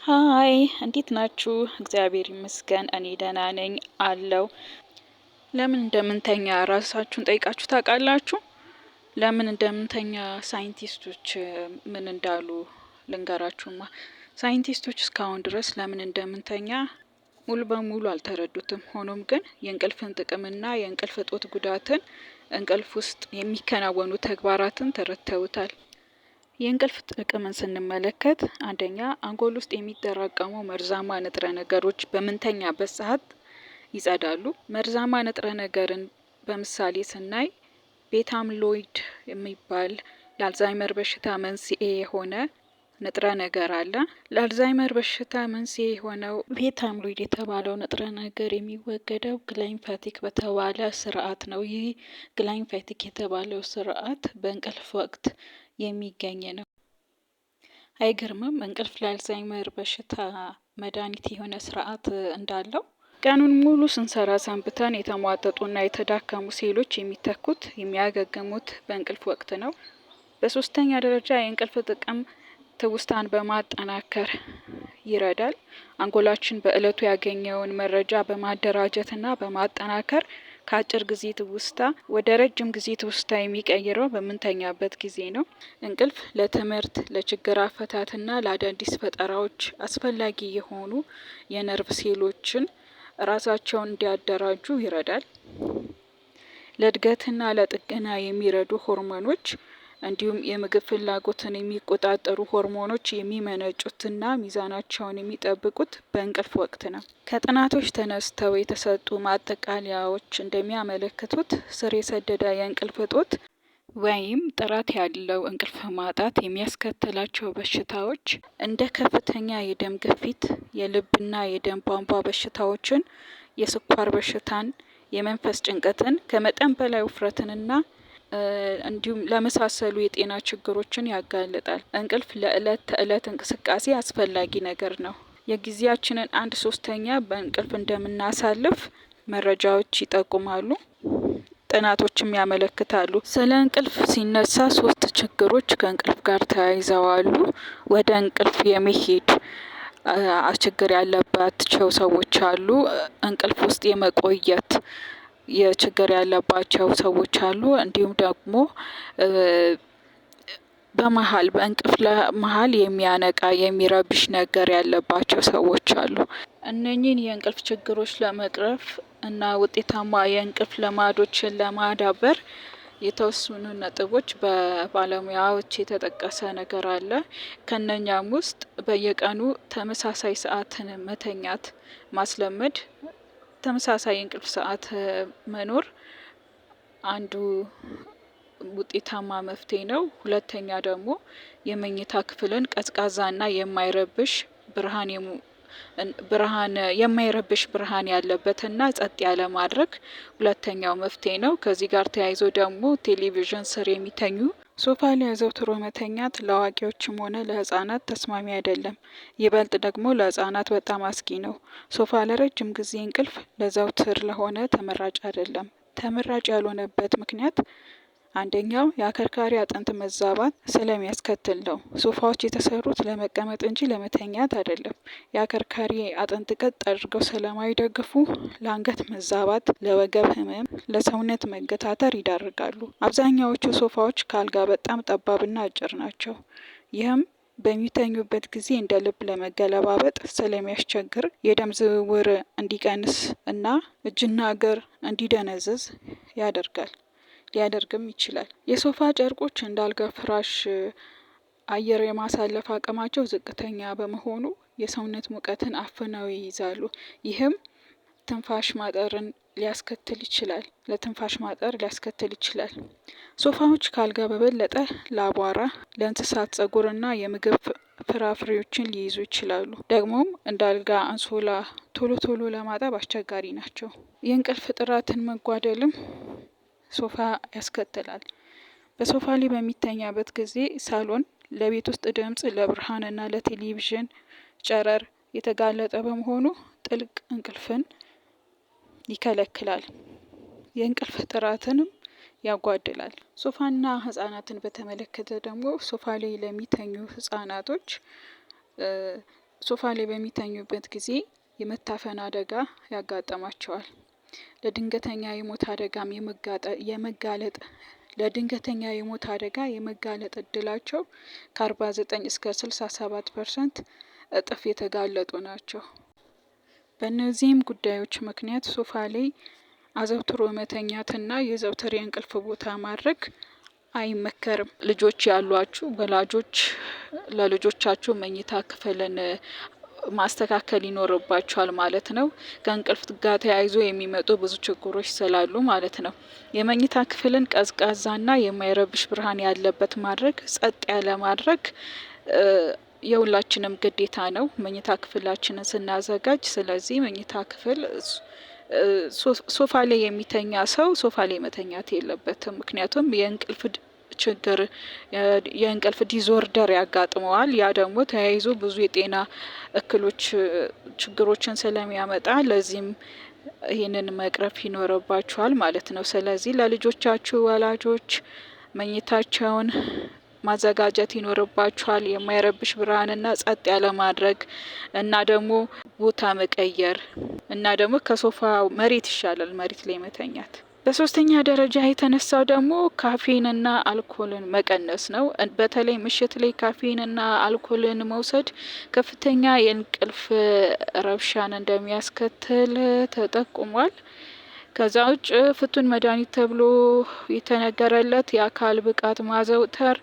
ሃይ እንዴት ናችሁ? እግዚአብሔር ይመስገን እኔ ደህና ነኝ አለው። ለምን እንደምንተኛ ራሳችሁን ጠይቃችሁ ታውቃላችሁ? ለምን እንደምንተኛ ሳይንቲስቶች ምን እንዳሉ ልንገራችሁማ። ሳይንቲስቶች እስካሁን ድረስ ለምን እንደምንተኛ ሙሉ በሙሉ አልተረዱትም። ሆኖም ግን የእንቅልፍን ጥቅምና የእንቅልፍ እጦት ጉዳትን፣ እንቅልፍ ውስጥ የሚከናወኑ ተግባራትን ተረድተውታል። የእንቅልፍ ጥቅምን ስንመለከት አንደኛ አንጎል ውስጥ የሚጠራቀሙ መርዛማ ንጥረ ነገሮች በምንተኛበት ሰዓት ይጸዳሉ። መርዛማ ንጥረ ነገርን በምሳሌ ስናይ ቤታምሎይድ የሚባል ለአልዛይመር በሽታ መንስኤ የሆነ ንጥረ ነገር አለ። ለአልዛይመር በሽታ መንስኤ የሆነው ቤታምሎይድ የተባለው ንጥረ ነገር የሚወገደው ግላይምፋቲክ በተባለ ስርዓት ነው። ይህ ግላይምፋቲክ የተባለው ስርዓት በእንቅልፍ ወቅት የሚገኝ ነው። አይገርምም? እንቅልፍ ለአልዛይመር በሽታ መድኃኒት የሆነ ስርዓት እንዳለው። ቀኑን ሙሉ ስንሰራ ሰንብተን የተሟጠጡና የተዳከሙ ሴሎች የሚተኩት የሚያገግሙት በእንቅልፍ ወቅት ነው። በሶስተኛ ደረጃ የእንቅልፍ ጥቅም ትውስታን በማጠናከር ይረዳል። አንጎላችን በእለቱ ያገኘውን መረጃ በማደራጀትና በማጠናከር ከአጭር ጊዜ ትውስታ ወደ ረጅም ጊዜ ትውስታ የሚቀይረው በምንተኛበት ጊዜ ነው። እንቅልፍ ለትምህርት፣ ለችግር አፈታትና ለአዳዲስ ፈጠራዎች አስፈላጊ የሆኑ የነርቭ ሴሎችን ራሳቸውን እንዲያደራጁ ይረዳል። ለእድገትና ለጥገና የሚረዱ ሆርሞኖች እንዲሁም የምግብ ፍላጎትን የሚቆጣጠሩ ሆርሞኖች የሚመነጩትና ሚዛናቸውን የሚጠብቁት በእንቅልፍ ወቅት ነው። ከጥናቶች ተነስተው የተሰጡ ማጠቃለያዎች እንደሚያመለክቱት ስር የሰደደ የእንቅልፍ እጦት ወይም ጥራት ያለው እንቅልፍ ማጣት የሚያስከትላቸው በሽታዎች እንደ ከፍተኛ የደም ግፊት፣ የልብና የደም ቧንቧ በሽታዎችን፣ የስኳር በሽታን፣ የመንፈስ ጭንቀትን፣ ከመጠን በላይ ውፍረትንና እንዲሁም ለመሳሰሉ የጤና ችግሮችን ያጋልጣል። እንቅልፍ ለእለት ተእለት እንቅስቃሴ አስፈላጊ ነገር ነው። የጊዜያችንን 1/3 በእንቅልፍ እንደምናሳልፍ መረጃዎች ይጠቁማሉ፣ ጥናቶችም ያመለክታሉ። ስለ እንቅልፍ ሲነሳ 3 ችግሮች ከእንቅልፍ ጋር ተያይዘዋሉ። ወደ እንቅልፍ የመሄድ ችግር ያለባቸው ሰዎች አሉ። እንቅልፍ ውስጥ የመቆየት የችግር ያለባቸው ሰዎች አሉ። እንዲሁም ደግሞ በመሀል በእንቅልፍ መሀል የሚያነቃ የሚረብሽ ነገር ያለባቸው ሰዎች አሉ። እነኚህን የእንቅልፍ ችግሮች ለመቅረፍ እና ውጤታማ የእንቅልፍ ልማዶችን ለማዳበር የተወሰኑ ነጥቦች በባለሙያዎች የተጠቀሰ ነገር አለ። ከነኛም ውስጥ በየቀኑ ተመሳሳይ ሰዓትን መተኛት ማስለመድ፣ ተመሳሳይ እንቅልፍ ሰዓት መኖር አንዱ ውጤታማ መፍትሄ ነው። ሁለተኛ ደግሞ የመኝታ ክፍልን ቀዝቃዛና የማይረብሽ ብርሃን ያለበትና ጸጥ ያለ ማድረግ ሁለተኛው መፍትሄ ነው። ከዚህ ጋር ተያይዞ ደግሞ ቴሌቪዥን ስር የሚተኙ ሶፋ ላይ አዘውትሮ መተኛት ለአዋቂዎችም ሆነ ለህፃናት ተስማሚ አይደለም። ይበልጥ ደግሞ ለህፃናት በጣም አስጊ ነው። ሶፋ ለረጅም ጊዜ እንቅልፍ ለዘውትር ለሆነ ተመራጭ አይደለም። ተመራጭ ያልሆነበት ምክንያት አንደኛው የአከርካሪ አጥንት መዛባት ስለሚያስከትል ነው። ሶፋዎች የተሰሩት ለመቀመጥ እንጂ ለመተኛት አይደለም። የአከርካሪ አጥንት ቀጥ አድርገው ስለማይደግፉ ለአንገት መዛባት፣ ለወገብ ህመም፣ ለሰውነት መገታተር ይዳርጋሉ። አብዛኛዎቹ ሶፋዎች ከአልጋ በጣም ጠባብና አጭር ናቸው። ይህም በሚተኙበት ጊዜ እንደ ልብ ለመገለባበጥ ስለሚያስቸግር የደም ዝውውር እንዲቀንስ እና እጅና እግር እንዲደነዝዝ ሊያደርግም ይችላል። የሶፋ ጨርቆች እንደ አልጋ ፍራሽ አየር የማሳለፍ አቅማቸው ዝቅተኛ በመሆኑ የሰውነት ሙቀትን አፍነው ይይዛሉ። ይህም ትንፋሽ ማጠርን ለትንፋሽ ማጠር ሊያስከትል ይችላል። ሶፋዎች ከአልጋ በበለጠ ለአቧራ፣ ለእንስሳት ጸጉርና የምግብ ፍራፍሬዎችን ሊይዙ ይችላሉ። ደግሞም እንደ አልጋ አንሶላ ቶሎ ለማጠብ አስቸጋሪ ናቸው። የእንቅልፍ ጥራትን መጓደልም ሶፋ ያስከትላል። በሶፋ ላይ በሚተኛበት ጊዜ ሳሎን ለቤት ውስጥ ድምጽ፣ ለብርሃንና ለቴሌቪዥን ጨረር የተጋለጠ በመሆኑ ጥልቅ እንቅልፍን ይከለክላል። የእንቅልፍ ጥራትንም ያጓድላል። ሶፋና ህጻናትን በተመለከተ ደግሞ ሶፋ ላይ ለሚተኙ ህጻናቶች ሶፋ ላይ በሚተኙበት ጊዜ የመታፈን አደጋ ያጋጥማቸዋል። ለድንገተኛ የሞት አደጋም ለድንገተኛ የሞት አደጋ የመጋለጥ እድላቸው ከ49 እስከ 67% እጥፍ የተጋለጡ ናቸው። በእነዚህም ጉዳዮች ምክንያት ሶፋ ላይ አዘውትሮ መተኛትና የዘውትር የእንቅልፍ ቦታ ማድረግ አይመከርም። ልጆች ያሏችሁ ወላጆች ለልጆቻችሁ መኝታ ክፍልን ማስተካከል ይኖርባቸዋል ማለት ነው። ከእንቅልፍ ጋር ተያይዞ የሚመጡ ብዙ ችግሮች ስላሉ ማለት ነው። የመኝታ ክፍልን ቀዝቃዛና የማይረብሽ ብርሃን ያለበት ማድረግ፣ ጸጥ ያለ ማድረግ የሁላችንም ግዴታ ነው መኝታ ክፍላችንን ስናዘጋጅ። ስለዚህ መኝታ ክፍል ሶፋ ላይ የሚተኛ ሰው ሶፋ ላይ መተኛት የለበትም። ምክንያቱም የእንቅልፍ ችግር የእንቅልፍ ዲዞርደር ያጋጥመዋል። ያ ደግሞ ተያይዞ ብዙ የጤና እክሎች ችግሮችን ስለሚያመጣ ለዚህም ይህንን መቅረፍ ይኖርባችኋል ማለት ነው። ስለዚህ ለልጆቻችሁ ወላጆች መኝታቸውን ማዘጋጀት ይኖርባችኋል። የማይረብሽ ብርሃንና ጸጥ ያለ ማድረግ እና ደግሞ ቦታ መቀየር እና ደግሞ ከሶፋ መሬት ይሻላል፣ መሬት ላይ መተኛት። በሶስተኛ ደረጃ የተነሳው ደግሞ ካፌንና አልኮልን መቀነስ ነው። በተለይ ምሽት ላይ ካፌንና አልኮልን መውሰድ ከፍተኛ የእንቅልፍ ረብሻን እንደሚያስከትል ተጠቁሟል። ከዛ ውጭ ፍቱን መድኃኒት ተብሎ የተነገረለት የአካል ብቃት ማዘውተር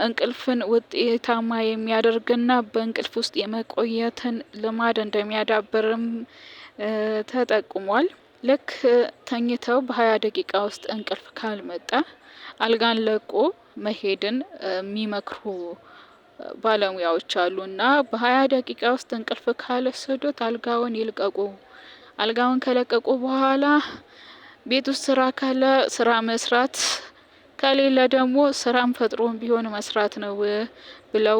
እንቅልፍን ውጤታማ የሚያደርግና በእንቅልፍ ውስጥ የመቆየትን ልማድ እንደሚያዳብርም ተጠቁሟል። ልክ ተኝተው በ20 ደቂቃ ውስጥ እንቅልፍ ካልመጣ አልጋን ለቆ መሄድን የሚመክሩ ባለሙያዎች አሉና በ20 ደቂቃ ውስጥ እንቅልፍ ካልወሰዱት አልጋውን ይልቀቁ። አልጋውን ከለቀቁ በኋላ ቤት ውስጥ ስራ ካለ ስራ መስራት፣ ከሌለ ደግሞ ስራም ፈጥሮም ቢሆን መስራት ነው ብለው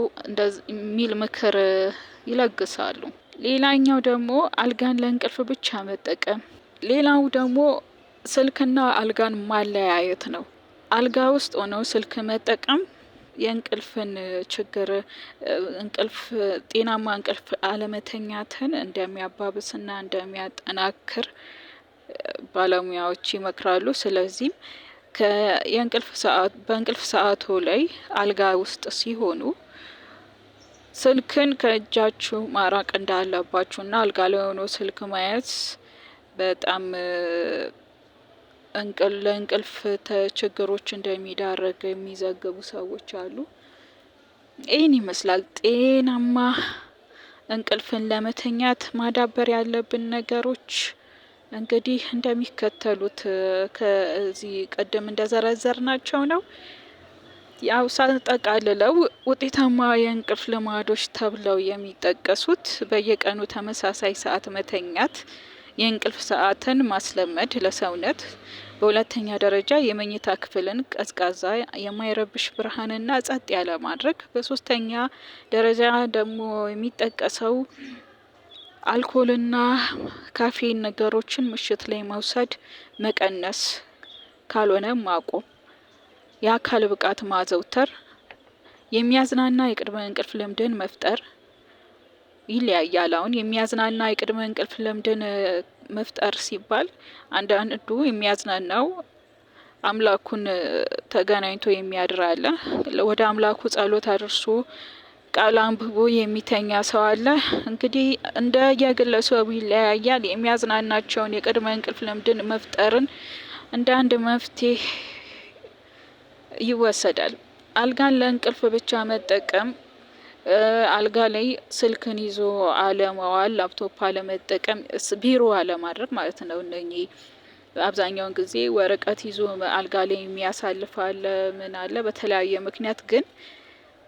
የሚል ምክር ይለግሳሉ። ሌላኛው ደግሞ አልጋን ለእንቅልፍ ብቻ መጠቀም። ሌላው ደግሞ ስልክና አልጋን ማለያየት ነው። አልጋ ውስጥ ሆነው ስልክ መጠቀም የእንቅልፍን ችግር ጤናማ እንቅልፍ አለመተኛትን እንደሚያባብስና እንደሚያጠናክር ባለሙያዎች ይመክራሉ። ስለዚህም በእንቅልፍ ሰዓቱ ላይ አልጋ ውስጥ ሲሆኑ ስልክን ከእጃችሁ ማራቅ እንዳለባችሁና አልጋ ላይ ሆኖ ስልክ ማየት በጣም ለእንቅልፍ ችግሮች እንደሚዳረግ የሚዘግቡ ሰዎች አሉ። ይህን ይመስላል ጤናማ እንቅልፍን ለመተኛት ማዳበር ያለብን ነገሮች እንግዲህ እንደሚከተሉት ከዚህ ቀደም እንደዘረዘርናቸው ነው። ያው ሳጠቃልለው ውጤታማ የእንቅልፍ ልማዶች ተብለው የሚጠቀሱት በየቀኑ ተመሳሳይ ሰዓት መተኛት፣ የእንቅልፍ ሰዓትን ማስለመድ ለሰውነት፣ በሁለተኛ ደረጃ የመኝታ ክፍልን ቀዝቃዛ የማይረብሽ ብርሃንና ጸጥ ያለ ማድረግ፣ በሶስተኛ ደረጃ ደግሞ የሚጠቀሰው አልኮልና ካፌን ነገሮችን ምሽት ላይ መውሰድ መቀነስ፣ ካልሆነ ማቆም፣ የአካል ብቃት ማዘውተር፣ የሚያዝናና የቅድመ እንቅልፍ ልምድን መፍጠር ይለያያል። አሁን የሚያዝናና የቅድመ እንቅልፍ ልምድን መፍጠር ሲባል አንዳንዱ የሚያዝናናው አምላኩን ተገናኝቶ የሚያድር አለ። ወደ አምላኩ ጸሎት አድርሶ ቃል አንብቦ የሚተኛ ሰው አለ። እንግዲህ እንደ የግለሰቡ ይለያያል። የሚያዝናናቸውን የቅድመ እንቅልፍ ልምድን መፍጠርን እንደ አንድ መፍትሄ ይወሰዳል። አልጋን ለእንቅልፍ ብቻ መጠቀም፣ አልጋ ላይ ስልክን ይዞ አለመዋል፣ ላፕቶፕ አለመጠቀም፣ ቢሮ አለማድረግ ማለት ነው። እነኚህ አብዛኛውን ጊዜ ወረቀት ይዞ አልጋ ላይ የሚያሳልፍ አለ፣ ምን አለ። በተለያየ ምክንያት ግን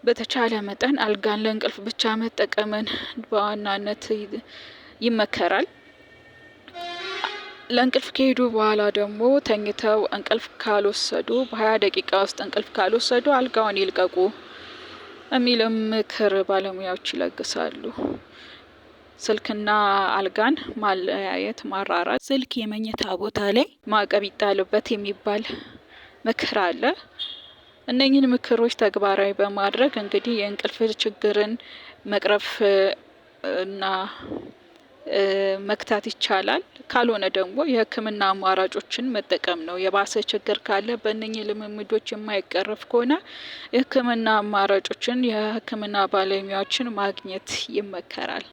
በተቻለ መጠን አልጋን ለእንቅልፍ ብቻ መጠቀምን በዋናነት ይመከራል። ለእንቅልፍ ከሄዱ በኋላ ደግሞ ተኝተው እንቅልፍ ካልወሰዱ በ20 ደቂቃ ውስጥ እንቅልፍ ካልወሰዱ አልጋውን ይልቀቁ የሚልም ምክር ባለሙያዎች ይለግሳሉ። ስልክና አልጋን ማለያየት፣ ማራራት፣ ስልክ የመኝታ ቦታ ላይ ማዕቀብ ይጣልበት የሚባል ምክር አለ። እነኝህን ምክሮች ተግባራዊ በማድረግ እንግዲህ የእንቅልፍ ችግርን መቅረፍ እና መክታት ይቻላል። ካልሆነ ደግሞ የህክምና አማራጮችን መጠቀም ነው። የባሰ ችግር ካለ በእነኚህ ልምምዶች የማይቀረፍ ከሆነ የህክምና አማራጮችን የህክምና ባለሙያዎችን ማግኘት ይመከራል።